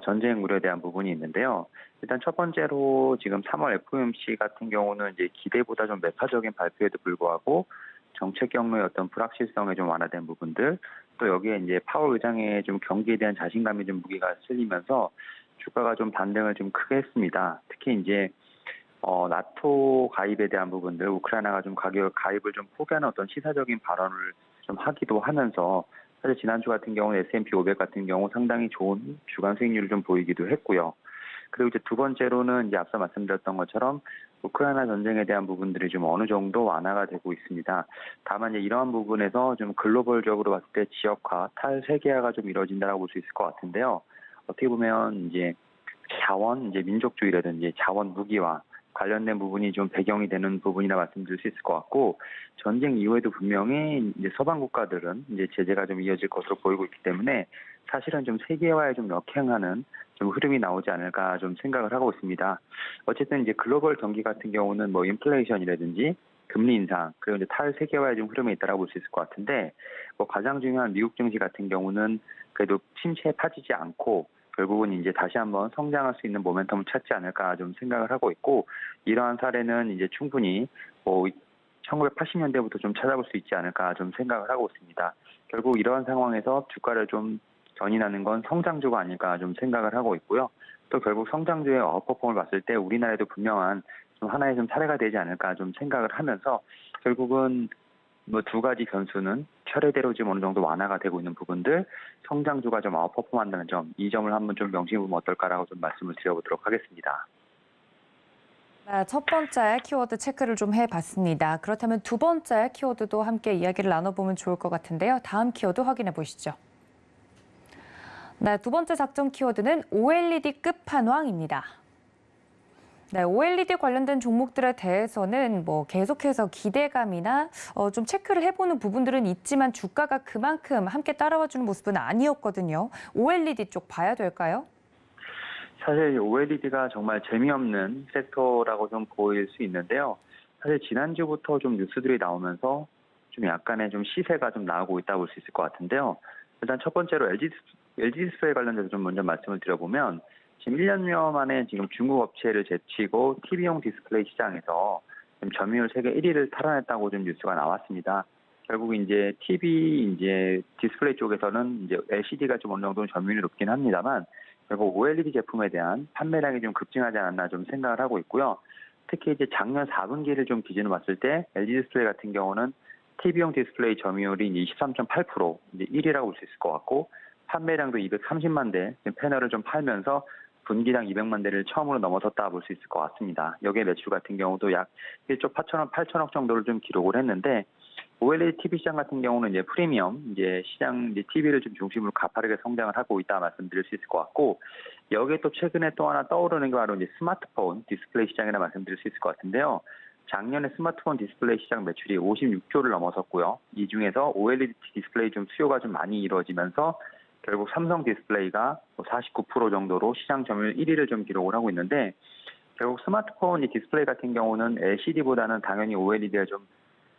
전쟁 우려에 대한 부분이 있는데요. 일단 첫 번째로 지금 3월 FOMC 같은 경우는 이제 기대보다 좀 매파적인 발표에도 불구하고 정책 경로의 어떤 불확실성에 좀 완화된 부분들, 또 여기에 이제 파월 의장의 좀 경기에 대한 자신감이 좀 무게가 실리면서 주가가 좀 반등을 좀 크게 했습니다. 특히 이제 나토 가입에 대한 부분들, 우크라이나가 좀 가입을 좀 포기하는 어떤 시사적인 발언을 좀 하기도 하면서 사실 지난주 같은 경우는 S&P 500 같은 경우 상당히 좋은 주간 수익률을 좀 보이기도 했고요. 그리고 이제 두 번째로는 이제 앞서 말씀드렸던 것처럼 우크라이나 전쟁에 대한 부분들이 좀 어느 정도 완화가 되고 있습니다. 다만 이제 이러한 부분에서 좀 글로벌적으로 봤을 때 지역화, 탈세계화가 좀 이루어진다라고 볼 수 있을 것 같은데요. 어떻게 보면 이제 자원, 이제 민족주의라든지 자원 무기화 관련된 부분이 좀 배경이 되는 부분이라 말씀드릴 수 있을 것 같고, 전쟁 이후에도 분명히 이제 서방 국가들은 이제 제재가 좀 이어질 것으로 보이고 있기 때문에 사실은 좀 세계화에 좀 역행하는 좀 흐름이 나오지 않을까 좀 생각을 하고 있습니다. 어쨌든 이제 글로벌 경기 같은 경우는 뭐 인플레이션이라든지 금리 인상, 그리고 이제 탈세계화의 좀 흐름이 있다라고 볼 수 있을 것 같은데, 뭐 가장 중요한 미국 증시 같은 경우는 그래도 침체에 빠지지 않고 결국은 이제 다시 한번 성장할 수 있는 모멘텀을 찾지 않을까 좀 생각을 하고 있고, 이러한 사례는 이제 충분히 뭐 1980년대부터 좀 찾아볼 수 있지 않을까 좀 생각을 하고 있습니다. 결국 이러한 상황에서 주가를 좀 견인하는 건 성장주가 아닐까 좀 생각을 하고 있고요. 또 결국 성장주의 아웃퍼폼을 봤을 때 우리나라에도 분명한 좀 하나의 좀 사례가 되지 않을까 좀 생각을 하면서, 결국은 뭐 두 가지 변수는 차례대로 지금 어느 정도 완화가 되고 있는 부분들, 성장주가 좀 아웃퍼폼한다는 점, 이 점을 한번 좀 명심해 보면 어떨까라고 좀 말씀을 드려보도록 하겠습니다. 네, 첫 번째 키워드 체크를 좀 해봤습니다. 그렇다면 두 번째 키워드도 함께 이야기를 나눠보면 좋을 것 같은데요. 다음 키워드 확인해 보시죠. 네, 두 번째 작전 키워드는 OLED 끝판왕입니다. 네, OLED 관련된 종목들에 대해서는 뭐 계속해서 기대감이나 좀 체크를 해보는 부분들은 있지만 주가가 그만큼 함께 따라와주는 모습은 아니었거든요. OLED 쪽 봐야 될까요? 사실 OLED가 정말 재미없는 섹터라고 좀 보일 수 있는데요. 사실 지난주부터 좀 뉴스들이 나오면서 좀 약간의 좀 시세가 좀 나오고 있다고 볼 수 있을 것 같은데요. 일단 첫 번째로 LG 디스플레이 관련돼서 좀 먼저 말씀을 드려보면, 지금 1년여 만에 지금 중국 업체를 제치고 TV용 디스플레이 시장에서 지금 점유율 세계 1위를 탈환했다고 좀 뉴스가 나왔습니다. 결국 이제 TV 이제 디스플레이 쪽에서는 이제 LCD가 좀 어느 정도 점유율이 높긴 합니다만, 결국 OLED 제품에 대한 판매량이 좀 급증하지 않았나 좀 생각을 하고 있고요. 특히 이제 작년 4분기를 좀 기준으로 봤을 때 LG 디스플레이 같은 경우는 TV용 디스플레이 점유율이 이제 23.8%, 이제 1위라고 볼 수 있을 것 같고, 판매량도 230만 대 패널을 좀 팔면서 분기당 200만 대를 처음으로 넘어섰다 볼 수 있을 것 같습니다. 여기에 매출 같은 경우도 약 1조 8천억 정도를 좀 기록을 했는데, OLED TV 시장 같은 경우는 이제 프리미엄 이제 시장 이제 TV를 좀 중심으로 가파르게 성장을 하고 있다 말씀드릴 수 있을 것 같고, 여기에 또 최근에 또 하나 떠오르는 게 바로 이제 스마트폰 디스플레이 시장이라 말씀드릴 수 있을 것 같은데요. 작년에 스마트폰 디스플레이 시장 매출이 56조를 넘어섰고요. 이 중에서 OLED 디스플레이 좀 수요가 좀 많이 이루어지면서 결국 삼성 디스플레이가 49% 정도로 시장 점유율 1위를 좀 기록을 하고 있는데, 결국 스마트폰 디스플레이 같은 경우는 LCD보다는 당연히 OLED가 좀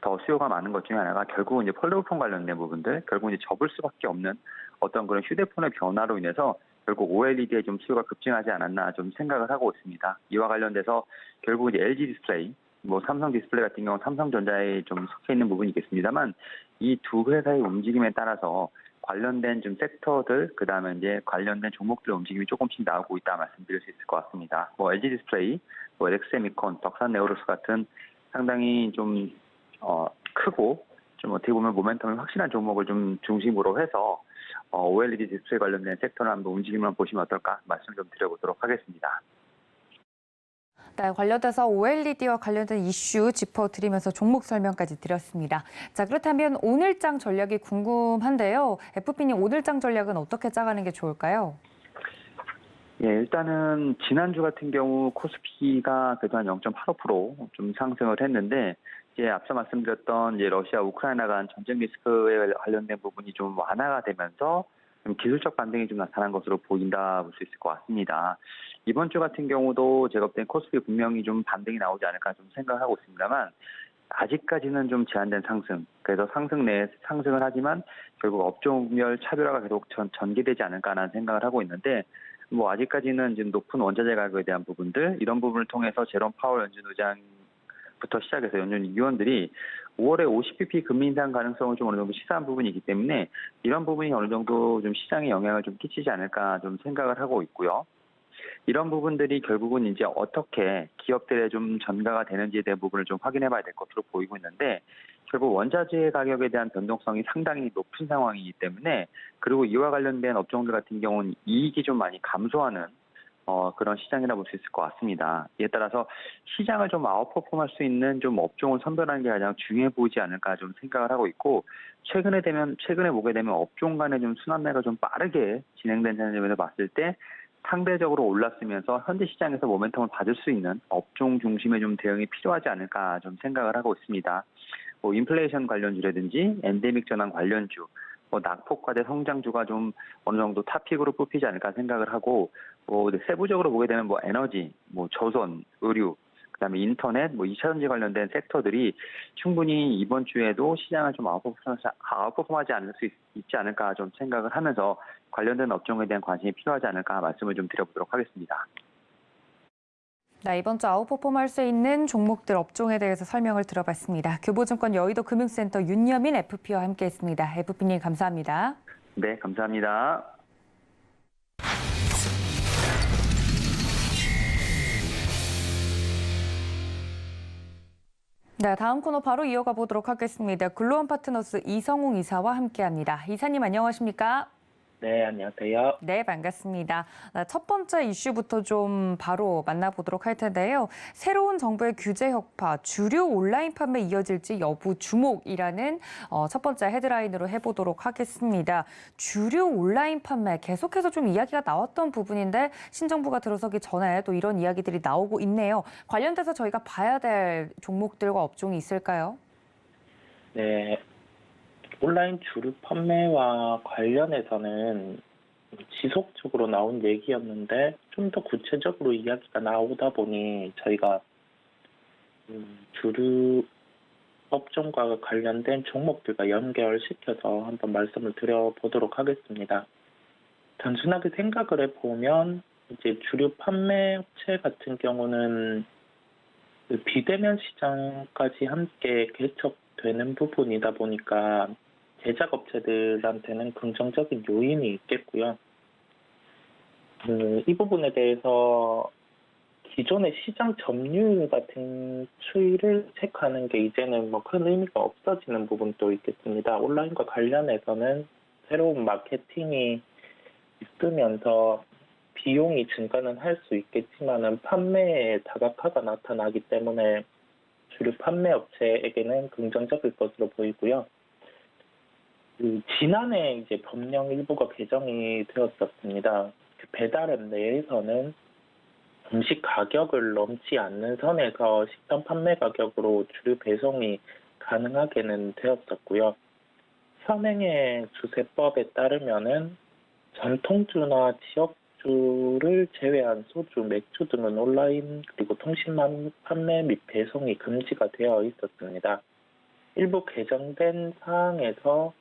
더 수요가 많은 것 중에 하나가 결국은 이제 폴더폰 관련된 부분들, 결국 이제 접을 수밖에 없는 어떤 그런 휴대폰의 변화로 인해서 결국 OLED의 좀 수요가 급증하지 않았나 좀 생각을 하고 있습니다. 이와 관련돼서 결국 이제 LG 디스플레이, 뭐 삼성 디스플레이 같은 경우 삼성전자에 좀 속해 있는 부분이 있겠습니다만, 이 두 회사의 움직임에 따라서 관련된 좀 섹터들, 그 다음에 이제 관련된 종목들의 움직임이 조금씩 나오고 있다 말씀드릴 수 있을 것 같습니다. 뭐 LG 디스플레이, 뭐 렉스세미콘, 덕산 네오로스 같은 상당히 좀 크고 좀 어떻게 보면 모멘텀이 확실한 종목을 좀 중심으로 해서 OLED 디스플레이 관련된 섹터를 한번 움직임을 보시면 어떨까 말씀 좀 드려보도록 하겠습니다. 네, 관련돼서 OLED와 관련된 이슈 짚어드리면서 종목 설명까지 드렸습니다. 자, 그렇다면 오늘장 전략이 궁금한데요. FP님 오늘장 전략은 어떻게 짜가는 게 좋을까요? 예, 일단은 지난주 같은 경우 코스피가 그래도 한 0.85% 좀 상승을 했는데, 이제 앞서 말씀드렸던 이제 러시아 우크라이나 간 전쟁 리스크에 관련된 부분이 좀 완화가 되면서 좀 기술적 반등이 좀 나타난 것으로 보인다 볼 수 있을 것 같습니다. 이번 주 같은 경우도 제가 볼 땐 코스피 분명히 좀 반등이 나오지 않을까 좀 생각하고 있습니다만, 아직까지는 좀 제한된 상승. 그래서 상승 내에 상승을 하지만 결국 업종별 차별화가 계속 전개되지 않을까라는 생각을 하고 있는데 뭐 아직까지는 지금 높은 원자재 가격에 대한 부분들 이런 부분을 통해서 제롬 파월 연준 의장부터 시작해서 연준 위원들이 5월에 50bp 금리 인상 가능성을 좀 어느 정도 시사한 부분이기 때문에 이런 부분이 어느 정도 좀 시장에 영향을 좀 끼치지 않을까 좀 생각을 하고 있고요. 이런 부분들이 결국은 이제 어떻게 기업들에 좀 전가가 되는지에 대한 부분을 좀 확인해 봐야 될 것으로 보이고 있는데 결국 원자재 가격에 대한 변동성이 상당히 높은 상황이기 때문에 그리고 이와 관련된 업종들 같은 경우는 이익이 좀 많이 감소하는 그런 시장이라 볼 수 있을 것 같습니다. 이에 따라서 시장을 좀 아웃퍼폼할 수 있는 좀 업종을 선별하는 게 가장 중요해 보이지 않을까 좀 생각을 하고 있고 최근에 보게 되면 업종 간의 좀 순환매가 좀 빠르게 진행된 점에서 봤을 때 상대적으로 올랐으면서 현재 시장에서 모멘텀을 받을 수 있는 업종 중심의 좀 대응이 필요하지 않을까 좀 생각을 하고 있습니다. 뭐 인플레이션 관련주라든지 엔데믹 전환 관련주, 뭐 낙폭과대 성장주가 좀 어느 정도 탑픽으로 뽑히지 않을까 생각을 하고 세부적으로 보게 되면 뭐 에너지, 뭐 조선, 의류, 그다음에 인터넷, 뭐 2차전지 관련된 섹터들이 충분히 이번 주에도 시장을 좀 아웃퍼폼하지 않을 수 있지 않을까 좀 생각을 하면서 관련된 업종에 대한 관심이 필요하지 않을까 말씀을 좀 드려보도록 하겠습니다. 네, 이번 주 아웃퍼폼할 수 있는 종목들 업종에 대해서 설명을 들어봤습니다. 교보증권 여의도 금융센터 윤여민 FP와 함께했습니다. FP님 감사합니다. 네, 감사합니다. 네, 다음 코너 바로 이어가 보도록 하겠습니다. 글로원 파트너스 이성웅 이사와 함께합니다. 이사님 안녕하십니까? 네, 안녕하세요. 네, 반갑습니다. 첫 번째 이슈부터 좀 바로 만나보도록 할 텐데요. 새로운 정부의 규제 혁파, 주류 온라인 판매 이어질지 여부 주목이라는 첫 번째 헤드라인으로 해보도록 하겠습니다. 주류 온라인 판매 계속해서 좀 이야기가 나왔던 부분인데 신정부가 들어서기 전에 또 이런 이야기들이 나오고 있네요. 관련돼서 저희가 봐야 될 종목들과 업종이 있을까요? 네, 온라인 주류 판매와 관련해서는 지속적으로 나온 얘기였는데 좀 더 구체적으로 이야기가 나오다 보니 저희가 주류 업종과 관련된 종목들과 연결시켜서 한번 말씀을 드려보도록 하겠습니다. 단순하게 생각을 해보면 이제 주류 판매 업체 같은 경우는 그 비대면 시장까지 함께 개척되는 부분이다 보니까 제작업체들한테는 긍정적인 요인이 있겠고요. 이 부분에 대해서 기존의 시장 점유율 같은 추이를 체크하는 게 이제는 뭐 큰 의미가 없어지는 부분도 있겠습니다. 온라인과 관련해서는 새로운 마케팅이 있으면서 비용이 증가는 할 수 있겠지만은 판매에 다각화가 나타나기 때문에 주류 판매 업체에게는 긍정적일 것으로 보이고요. 지난해 이제 법령 일부가 개정이 되었었습니다. 배달앱 내에서는 음식 가격을 넘지 않는 선에서 식단 판매 가격으로 주류 배송이 가능하게는 되었었고요. 현행의 주세법에 따르면은 전통주나 지역주를 제외한 소주, 맥주 등은 온라인 그리고 통신 판매 및 배송이 금지가 되어 있었습니다. 일부 개정된 사항에서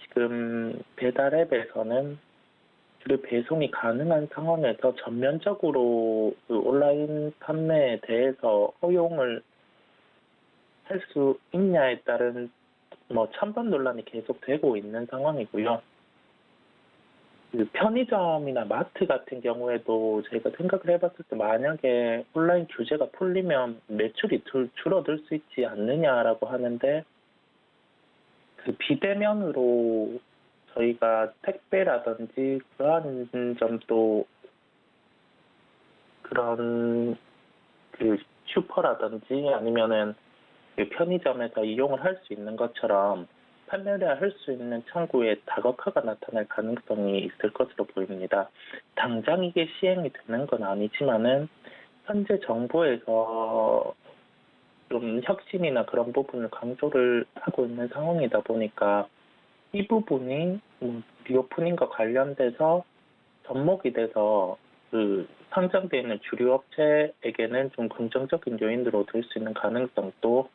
지금 배달앱에서는 주류 배송이 가능한 상황에서 전면적으로 그 온라인 판매에 대해서 허용을 할 수 있냐에 따른 찬반 논란이 계속되고 있는 상황이고요. 그 편의점이나 마트 같은 경우에도 저희가 생각을 해봤을 때 만약에 온라인 규제가 풀리면 매출이 줄어들 수 있지 않느냐라고 하는데 그 비대면으로 저희가 택배라든지 그러한 점도 그런 그 슈퍼라든지 아니면은 그 편의점에서 이용을 할 수 있는 것처럼 판매를 할 수 있는 창구에 다각화가 나타날 가능성이 있을 것으로 보입니다. 당장 이게 시행이 되는 건 아니지만은 현재 정부에서 좀 혁신이나 그런 부분을 강조를 하고 있는 상황이다 보니까 이 부분이 리오프닝과 관련돼서 접목이 돼서 그 상장되어 있는 주류 업체에게는 좀 긍정적인 요인으로 될 수 있는 가능성도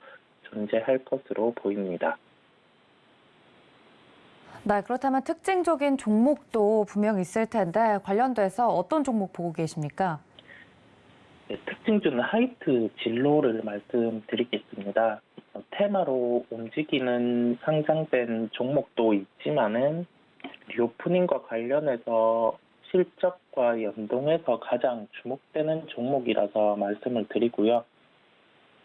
존재할 것으로 보입니다. 네, 그렇다면 특징적인 종목도 분명 있을 텐데 관련돼서 어떤 종목 보고 계십니까? 네, 특징주는 하이트 진로를 말씀드리겠습니다. 테마로 움직이는 상장된 종목도 있지만은 리오프닝과 관련해서 실적과 연동해서 가장 주목되는 종목이라서 말씀을 드리고요.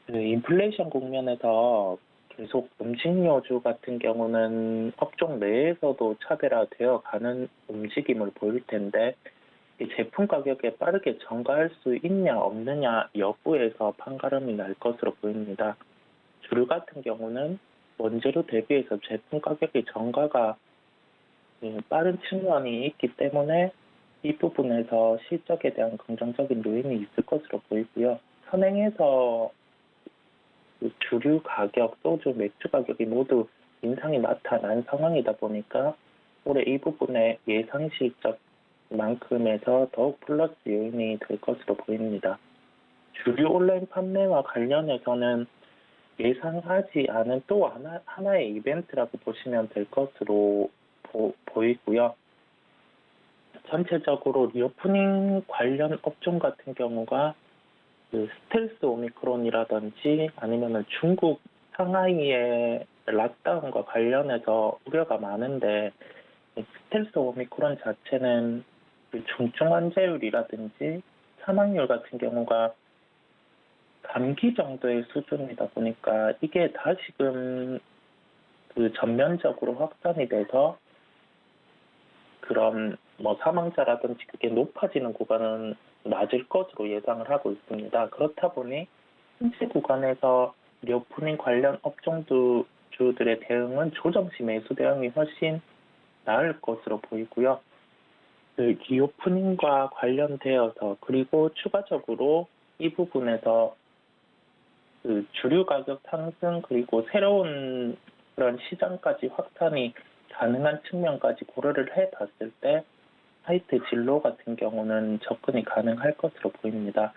인플레이션 국면에서 계속 음식료주 같은 경우는 업종 내에서도 차별화되어 가는 움직임을 보일 텐데 이 제품 가격에 빠르게 전가할 수 있냐 없느냐 여부에서 판가름이 날 것으로 보입니다. 주류 같은 경우는 원재료 대비해서 제품 가격의 전가가 빠른 측면이 있기 때문에 이 부분에서 실적에 대한 긍정적인 요인이 있을 것으로 보이고요. 선행에서 주류 가격, 소주, 맥주 가격이 모두 인상이 나타난 상황이다 보니까 올해 이 부분의 예상 실적만큼에서 더욱 플러스 요인이 될 것으로 보입니다. 주류 온라인 판매와 관련해서는 예상하지 않은 또 하나의 이벤트라고 보시면 될 것으로 보이고요. 전체적으로 리오프닝 관련 업종 같은 경우가 스텔스 오미크론이라든지 아니면 중국 상하이의 락다운과 관련해서 우려가 많은데 스텔스 오미크론 자체는 중증 환자율이라든지 사망률 같은 경우가 감기 정도의 수준이다 보니까 이게 다시금 전면적으로 확산이 돼서 그런 사망자라든지 그게 높아지는 구간은 낮을 것으로 예상을 하고 있습니다. 그렇다 보니 현재 구간에서 리오프닝 관련 업종주들의 대응은 조정시 매수 대응이 훨씬 나을 것으로 보이고요. 리오프닝과 관련되어서 그리고 추가적으로 이 부분에서 주류 가격 상승 그리고 새로운 그런 시장까지 확산이 가능한 측면까지 고려를 해봤을 때 하이트 진로 같은 경우는 접근이 가능할 것으로 보입니다.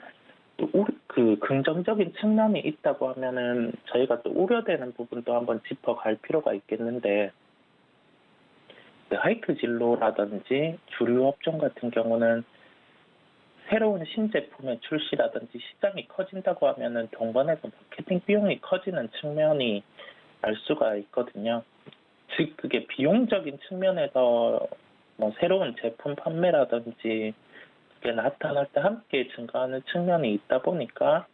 그 긍정적인 측면이 있다고 하면은 저희가 또 우려되는 부분도 한번 짚어갈 필요가 있겠는데 하이트 진로라든지 주류 업종 같은 경우는 새로운 신제품의 출시라든지 시장이 커진다고 하면은 동반해서 마케팅 비용이 커지는 측면이 알 수가 있거든요. 즉 그게 비용적인 측면에서 새로운 제품 판매라든지 그게 나타날 때 함께 증가하는 측면이 있다 보니까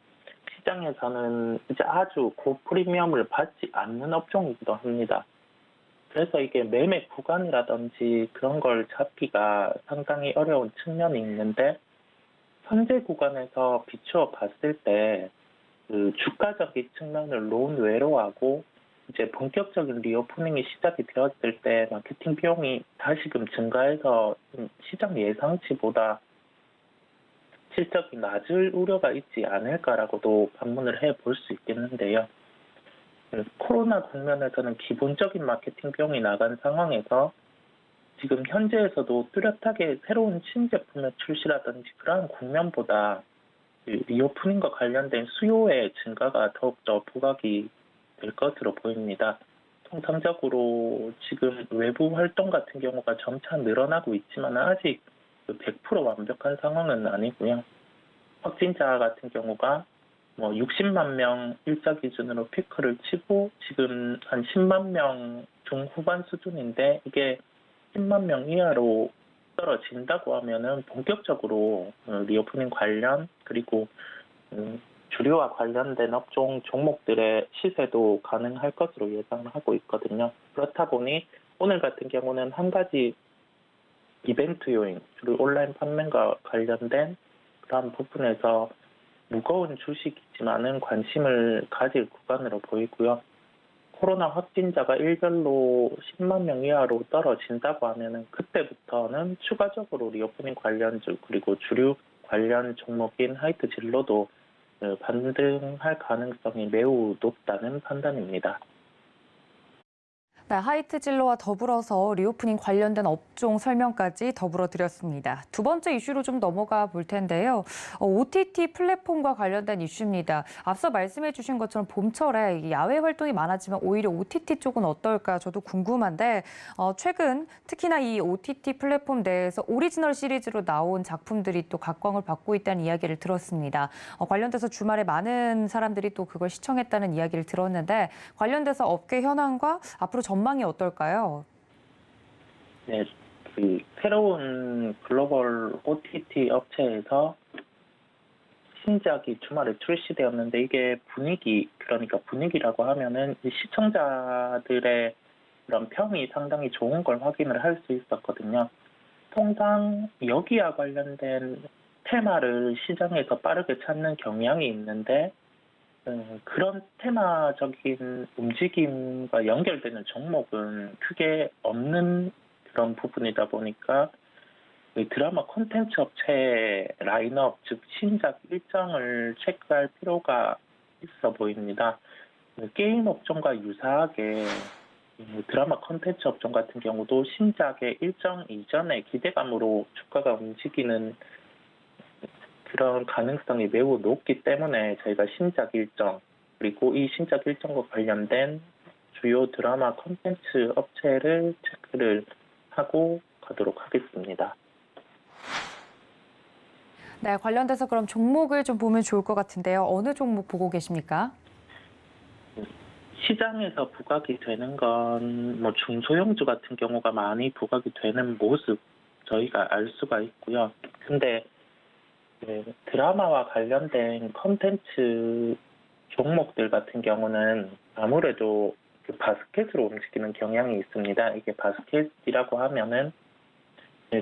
시장에서는 이제 아주 고프리미엄을 받지 않는 업종이기도 합니다. 그래서 이게 매매 구간이라든지 그런 걸 잡기가 상당히 어려운 측면이 있는데 현재 구간에서 비추어 봤을 때 그 주가적인 측면을 논외로 하고 이제 본격적인 리오프닝이 시작이 되었을 때 마케팅 비용이 다시금 증가해서 시장 예상치보다 실적이 낮을 우려가 있지 않을까라고도 반문을 해볼 수 있겠는데요. 코로나 국면에서는 기본적인 마케팅 비용이 나간 상황에서 지금 현재에서도 뚜렷하게 새로운 신제품의 출시라든지 그러한 국면보다 리오프닝과 관련된 수요의 증가가 더욱더 부각이 될 것으로 보입니다. 통상적으로 지금 외부 활동 같은 경우가 점차 늘어나고 있지만 아직 100% 완벽한 상황은 아니고요. 확진자 같은 경우가 60만 명 일자 기준으로 피크를 치고 지금 한 10만 명 중후반 수준인데 이게 10만 명 이하로 떨어진다고 하면은 본격적으로 리오프닝 관련 그리고 주류와 관련된 업종 종목들의 시세도 가능할 것으로 예상을 하고 있거든요. 그렇다 보니 오늘 같은 경우는 한 가지 이벤트 요인, 주로 온라인 판매과 관련된 그런 부분에서 무거운 주식이지만은 관심을 가질 구간으로 보이고요. 코로나 확진자가 일별로 10만 명 이하로 떨어진다고 하면은 그때부터는 추가적으로 리오프닝 관련주 그리고 주류 관련 종목인 하이트 진로도 반등할 가능성이 매우 높다는 판단입니다. 네, 하이트 진로와 더불어서 리오프닝 관련된 업종 설명까지 더불어 드렸습니다. 두 번째 이슈로 좀 넘어가 볼 텐데요. OTT 플랫폼과 관련된 이슈입니다. 앞서 말씀해 주신 것처럼 봄철에 이 야외 활동이 많아지면 오히려 OTT 쪽은 어떨까 저도 궁금한데 최근 특히나 이 OTT 플랫폼 내에서 오리지널 시리즈로 나온 작품들이 또 각광을 받고 있다는 이야기를 들었습니다. 관련돼서 주말에 많은 사람들이 또 그걸 시청했다는 이야기를 들었는데 관련돼서 업계 현황과 앞으로 전망이 어떨까요? 네, 그 새로운 글로벌 OTT 업체에서 신작이 주말에 출시되었는데 이게 그러니까 분위기라고 하면은 이 시청자들의 그런 평이 상당히 좋은 걸 확인을 할 수 있었거든요. 통상 여기와 관련된 테마를 시장에서 빠르게 찾는 경향이 있는데 그런 테마적인 움직임과 연결되는 종목은 크게 없는 그런 부분이다 보니까 드라마 콘텐츠 업체의 라인업, 즉 신작 일정을 체크할 필요가 있어 보입니다. 게임 업종과 유사하게 드라마 콘텐츠 업종 같은 경우도 신작의 일정 이전에 기대감으로 주가가 움직이는 그런 가능성이 매우 높기 때문에 저희가 신작 일정, 그리고 이 신작 일정과 관련된 주요 드라마 콘텐츠 업체를 체크를 하고 가도록 하겠습니다. 네, 관련돼서 그럼 종목을 좀 보면 좋을 것 같은데요. 어느 종목 보고 계십니까? 시장에서 부각이 되는 건 뭐 중소형주 같은 경우가 많이 부각이 되는 모습 저희가 알 수가 있고요. 근데 드라마와 관련된 콘텐츠 종목들 같은 경우는 아무래도 그 바스켓으로 움직이는 경향이 있습니다. 이게 바스켓이라고 하면은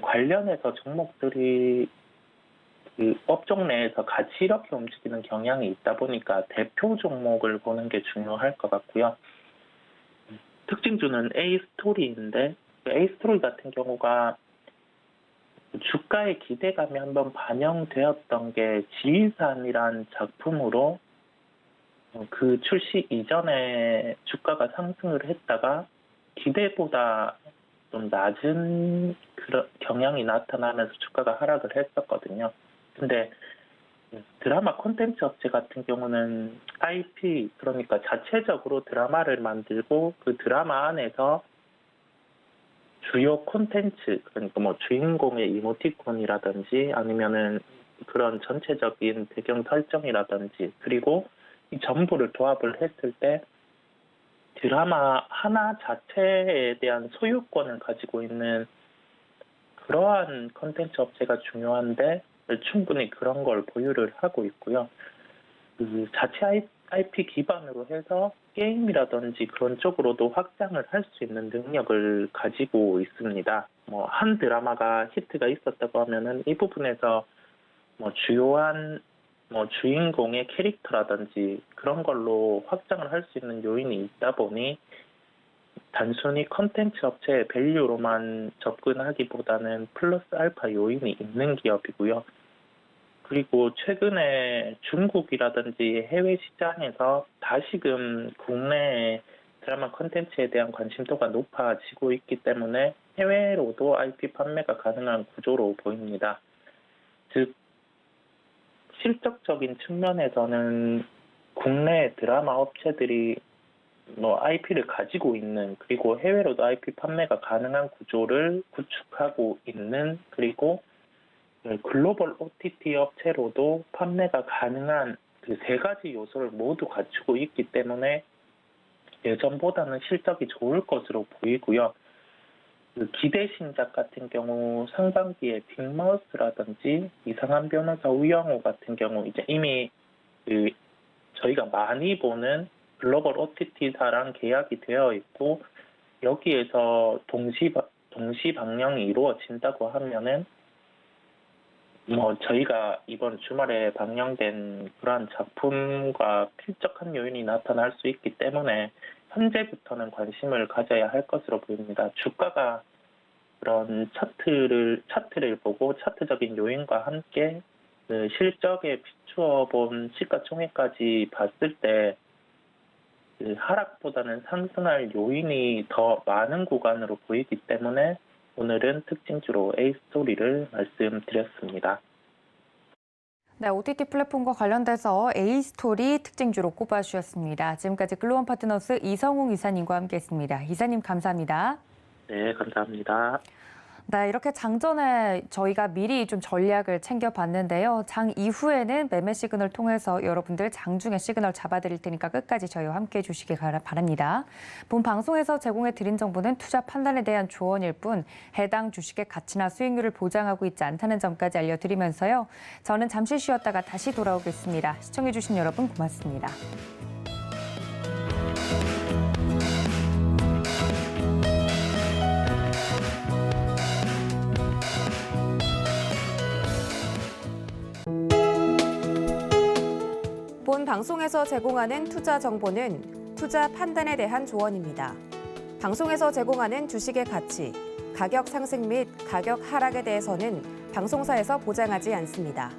관련해서 종목들이 그 업종 내에서 같이 이렇게 움직이는 경향이 있다 보니까 대표 종목을 보는 게 중요할 것 같고요. 특징주는 A스토리인데 A스토리 같은 경우가 주가의 기대감이 한번 반영되었던 게 지휘산이란 작품으로 그 출시 이전에 주가가 상승을 했다가 기대보다 좀 낮은 그런 경향이 나타나면서 주가가 하락을 했었거든요. 근데 드라마 콘텐츠 업체 같은 경우는 IP, 그러니까 자체적으로 드라마를 만들고 그 드라마 안에서 주요 콘텐츠, 그러니까 뭐 주인공의 이모티콘이라든지 아니면은 그런 전체적인 배경 설정이라든지, 그리고 이 전부를 조합을 했을 때 드라마 하나 자체에 대한 소유권을 가지고 있는 그러한 콘텐츠 업체가 중요한데 충분히 그런 걸 보유를 하고 있고요. 그 자체 IP 기반으로 해서 게임이라든지 그런 쪽으로도 확장을 할 수 있는 능력을 가지고 있습니다. 뭐 한 드라마가 히트가 있었다고 하면은 이 부분에서 뭐 주요한 뭐 주인공의 캐릭터라든지 그런 걸로 확장을 할 수 있는 요인이 있다 보니 단순히 컨텐츠 업체의 밸류로만 접근하기보다는 플러스 알파 요인이 있는 기업이고요. 그리고 최근에 중국이라든지 해외 시장에서 다시금 국내 드라마 콘텐츠에 대한 관심도가 높아지고 있기 때문에 해외로도 IP 판매가 가능한 구조로 보입니다. 즉 실적적인 측면에서는 국내 드라마 업체들이 뭐 IP를 가지고 있는, 그리고 해외로도 IP 판매가 가능한 구조를 구축하고 있는, 그리고 글로벌 OTT 업체로도 판매가 가능한 그 세 가지 요소를 모두 갖추고 있기 때문에 예전보다는 실적이 좋을 것으로 보이고요. 그 기대 신작 같은 경우 상반기에 빅마우스라든지 이상한 변호사 우영우 같은 경우 이제 이미 그 저희가 많이 보는 글로벌 OTT사랑 계약이 되어 있고 여기에서 동시 방영이 이루어진다고 하면은 뭐 저희가 이번 주말에 방영된 그러한 작품과 필적한 요인이 나타날 수 있기 때문에 현재부터는 관심을 가져야 할 것으로 보입니다. 주가가 그런 차트를 보고 차트적인 요인과 함께 그 실적에 비추어 본 시가총액까지 봤을 때 그 하락보다는 상승할 요인이 더 많은 구간으로 보이기 때문에 오늘은 특징주로 A스토리를 말씀드렸습니다. 네, OTT 플랫폼과 관련돼서 A스토리 특징주로 꼽아주셨습니다. 지금까지 글로원 파트너스 이성웅 이사님과 함께했습니다. 이사님 감사합니다. 네, 감사합니다. 네, 이렇게 장 전에 저희가 미리 좀 전략을 챙겨봤는데요. 장 이후에는 매매 시그널 통해서 여러분들 장중에 시그널 잡아드릴 테니까 끝까지 저희와 함께해 주시기 바랍니다. 본 방송에서 제공해드린 정보는 투자 판단에 대한 조언일 뿐 해당 주식의 가치나 수익률을 보장하고 있지 않다는 점까지 알려드리면서요. 저는 잠시 쉬었다가 다시 돌아오겠습니다. 시청해주신 여러분 고맙습니다. 본 방송에서 제공하는 투자 정보는 투자 판단에 대한 조언입니다. 방송에서 제공하는 주식의 가치, 가격 상승 및 가격 하락에 대해서는 방송사에서 보장하지 않습니다.